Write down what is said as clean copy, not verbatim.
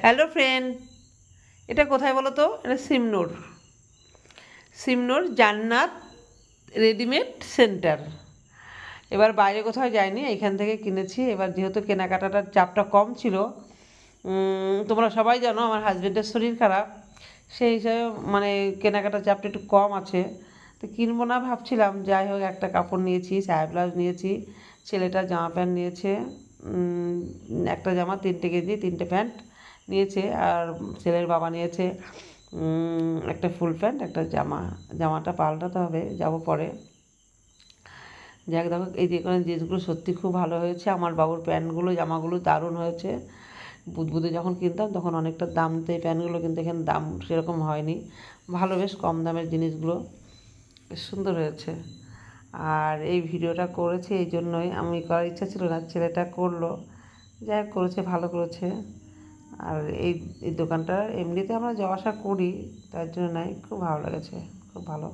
Hello friend, এটা কোথায় বলো তো? এটা সিমনোর জান্নাত রেডিমেড সেন্টার। এবার বাইরে কোথাও যায়নি, এখান থেকে কিনেছি। এবার যেহেতু কেনাকাটাটার চাপটা কম ছিল, তোমরা সবাই জানো আমার হাজব্যান্ডের শরীর খারাপ, সেই হিসাবে মানে কেনাকাটার চাপটা একটু কম আছে। তো কিনবো না ভাবছিলাম, যাই হোক একটা কাপড় নিয়েছি, সায়া ব্লাউজ নিয়েছি, ছেলেটার জামা প্যান্ট নিয়েছে, একটা জামা, 3টে গেঞ্জি, 3টে প্যান্ট নিয়েছে। আর ছেলের বাবা নিয়েছে একটা ফুল প্যান্ট, একটা জামা। জামাটা পাল্টাতে হবে, যাব পরে। যাক, দেখো এই যে কোনো জিনিসগুলো সত্যি খুব ভালো হয়েছে। আমার বাবুর প্যান্টগুলো, জামাগুলো দারুণ হয়েছে। বুধবুধে যখন কিনতাম তখন অনেকটা দাম দিতে এই প্যান্টগুলো, কিন্তু এখানে দাম সেরকম হয়নি, ভালো, বেশ কম দামের জিনিসগুলো, বেশ সুন্দর হয়েছে। আর এই ভিডিওটা করেছি এই জন্যই, আমি করার ইচ্ছা ছিল না, ছেলেটা করলো, যাই হোক করেছে, ভালো করেছে। আর এই এই দোকানটা এমনিতে আমরা যাওয়া আসা করি, তার জন্য নাই, খুব ভালো লেগেছে, খুব ভালো।